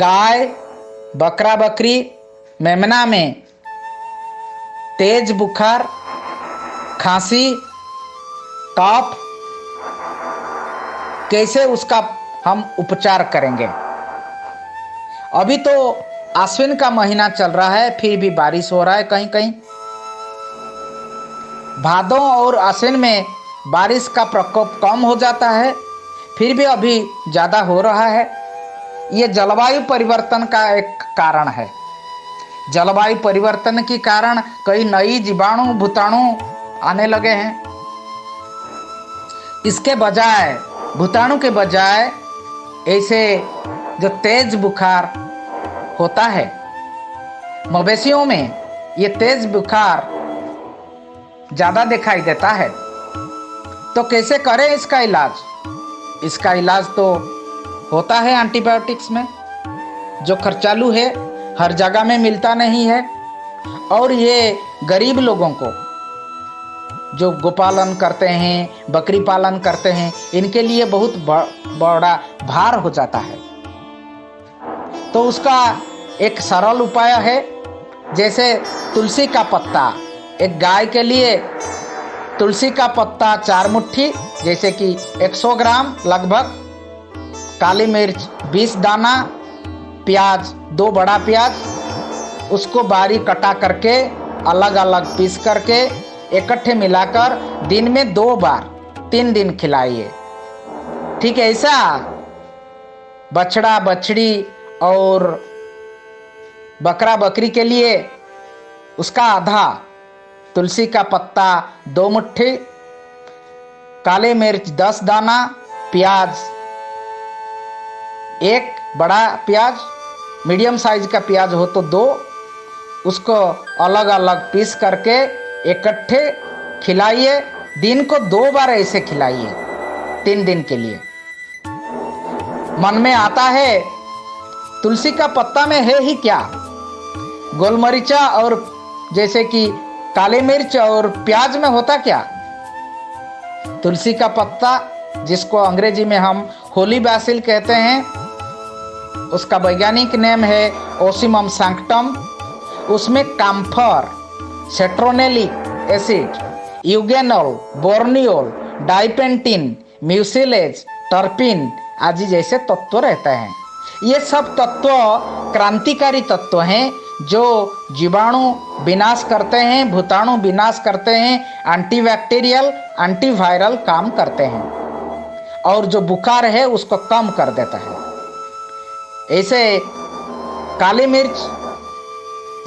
गाय, बकरा बकरी, मेमना में तेज बुखार, खांसी, कफ, कैसे उसका हम उपचार करेंगे। अभी तो आश्विन का महीना चल रहा है, फिर भी बारिश हो रहा है कहीं कहीं। भादों और आश्विन में बारिश का प्रकोप कम हो जाता है, फिर भी अभी ज़्यादा हो रहा है। ये जलवायु परिवर्तन का एक कारण है। जलवायु परिवर्तन के कारण कई नई जीवाणु भूताणु आने लगे हैं। इसके बजाय, भूताणु के बजाय ऐसे जो तेज बुखार होता है, मवेशियों में ये तेज बुखार ज़्यादा दिखाई देता है। तो कैसे करें इसका इलाज। इसका इलाज तो होता है एंटीबायोटिक्स में, जो खर्चालू है, हर जगह में मिलता नहीं है। और ये गरीब लोगों को, जो गोपालन करते हैं, बकरी पालन करते हैं, इनके लिए बहुत बड़ा भार हो जाता है। तो उसका एक सरल उपाय है, जैसे तुलसी का पत्ता। एक गाय के लिए तुलसी का पत्ता 4 मुट्ठी, जैसे कि 100 ग्राम लगभग, काली मिर्च 20 दाना, प्याज 2 बड़ा प्याज, उसको बारीक कटा करके अलग अलग पीस करके इकट्ठे मिलाकर दिन में 2 बार 3 दिन खिलाइए। ठीक है। ऐसा बछड़ा बछड़ी और बकरा बकरी के लिए उसका आधा, तुलसी का पत्ता 2 मुट्ठी, काले मिर्च 10 दाना, प्याज 1 बड़ा प्याज, मीडियम साइज का प्याज हो तो 2, उसको अलग अलग पीस करके इकट्ठे खिलाइए। दिन को 2 बार ऐसे खिलाइए 3 दिन के लिए। मन में आता है तुलसी का पत्ता में है ही क्या, गोलमरीचा और जैसे कि काले मिर्च और प्याज में होता क्या। तुलसी का पत्ता, जिसको अंग्रेजी में हम होली बासिल कहते हैं, उसका वैज्ञानिक नेम है ओसिमम सैंक्टम। उसमें काम्फर, सेट्रोनेलिक एसिड, यूगेनोल, बोर्नियोल, डाइपेंटिन, म्यूसिलेज, टर्पिन आदि जैसे तत्व रहते हैं। ये सब तत्व क्रांतिकारी तत्व हैं, जो जीवाणु विनाश करते हैं, भूताणु विनाश करते हैं, एंटीबैक्टीरियल, एंटीवायरल काम करते हैं, और जो बुखार है उसको कम कर देता है। ऐसे काली मिर्च,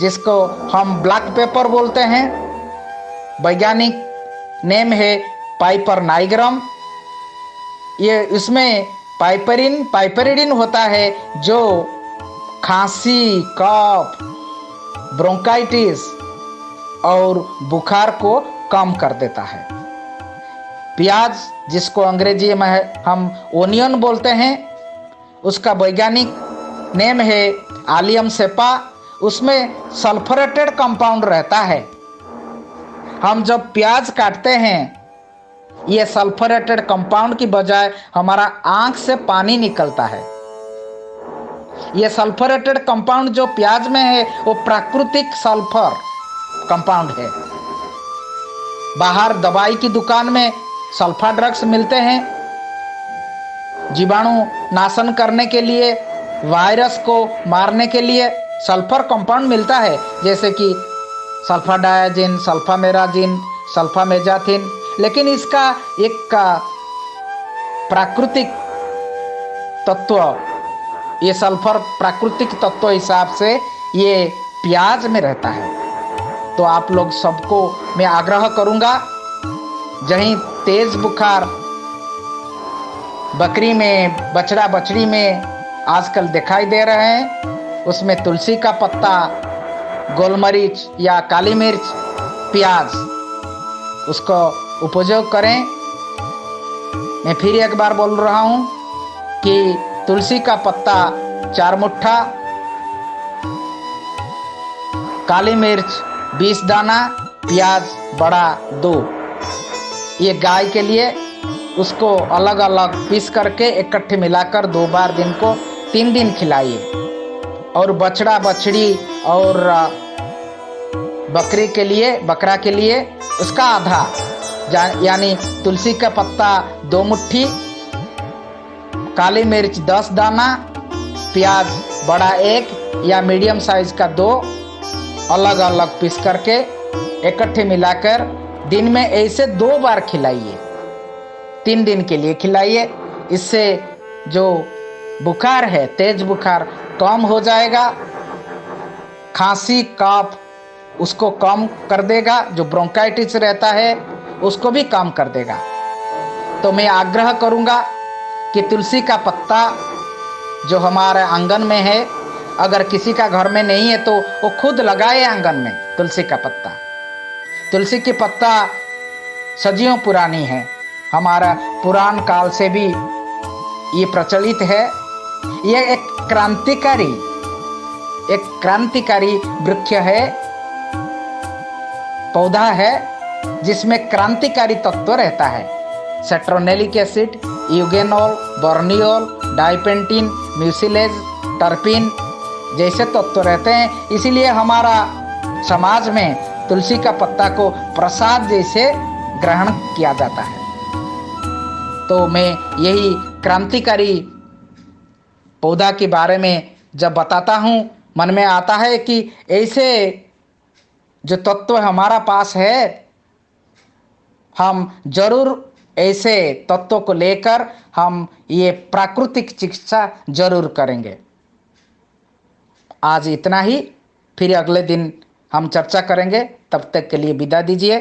जिसको हम ब्लैक पेपर बोलते हैं, वैज्ञानिक नेम है पाइपर नाइग्रम। ये इसमें पाइपरिडिन होता है, जो खांसी, कफ, ब्रोंकाइटिस और बुखार को कम कर देता है। प्याज, जिसको अंग्रेजी में हम ओनियन बोलते हैं, उसका वैज्ञानिक नेम है आलियम सेपा। उसमें सल्फरेटेड कंपाउंड रहता है। हम जब प्याज काटते हैं, ये सल्फरेटेड कंपाउंड की बजाय हमारा आंख से पानी निकलता है। ये सल्फरेटेड कंपाउंड जो प्याज में है, वो प्राकृतिक सल्फर कंपाउंड है। बाहर दवाई की दुकान में सल्फा ड्रग्स मिलते हैं, जीवाणु नाशन करने के लिए, वायरस को मारने के लिए सल्फर कंपाउंड मिलता है, जैसे कि सल्फाडायाजिन, सल्फामेराजिन, सल्फामेजाथिन। लेकिन इसका एक प्राकृतिक तत्व, ये सल्फर प्राकृतिक तत्व हिसाब से ये प्याज में रहता है। तो आप लोग सबको मैं आग्रह करूंगा, जहीं तेज बुखार बकरी में, बछड़ा बछड़ी में आजकल दिखाई दे रहे हैं, उसमें तुलसी का पत्ता, गोलमरीच या काली मिर्च, प्याज, उसको उपयोग करें। मैं फिर एक बार बोल रहा हूँ कि तुलसी का पत्ता 4 मुट्ठा, काली मिर्च 20 दाना, प्याज बड़ा 2, ये गाय के लिए। उसको अलग अलग पीस करके इकट्ठे मिलाकर 2 बार दिन को 3 दिन खिलाइए। और बछड़ा बछड़ी और बकरा के लिए उसका आधा, यानी तुलसी का पत्ता 2 मुट्ठी, काली मिर्च 10 दाना, प्याज बड़ा 1 या मीडियम साइज का 2 अलग अलग पीस करके इकट्ठे मिलाकर दिन में ऐसे 2 बार खिलाइए। 3 दिन के लिए खिलाइए। इससे जो बुखार है, तेज बुखार कम हो जाएगा। खांसी कफ उसको कम कर देगा, जो ब्रोंकाइटिस रहता है उसको भी कम कर देगा। तो मैं आग्रह करूंगा कि तुलसी का पत्ता जो हमारे आंगन में है, अगर किसी का घर में नहीं है तो वो खुद लगाए आंगन में तुलसी का पत्ता। तुलसी की पत्ता सदियों पुरानी है, हमारा पुराण काल से भी ये प्रचलित है। यह एक क्रांतिकारी वृक्ष है, पौधा है, जिसमें क्रांतिकारी तत्व रहता है। सेट्रोनेलिक एसिड, यूगेनॉल, बोर्नियोल, डाइपेंटिन, म्यूसिलेज, टर्पिन जैसे तत्व रहते हैं। इसीलिए हमारा समाज में तुलसी का पत्ता को प्रसाद जैसे ग्रहण किया जाता है। तो मैं यही क्रांतिकारी पौधा के बारे में जब बताता हूँ, मन में आता है कि ऐसे जो तत्व हमारा पास है, हम जरूर ऐसे तत्वों को लेकर हम ये प्राकृतिक चिकित्सा जरूर करेंगे। आज इतना ही, फिर अगले दिन हम चर्चा करेंगे। तब तक के लिए विदा दीजिए।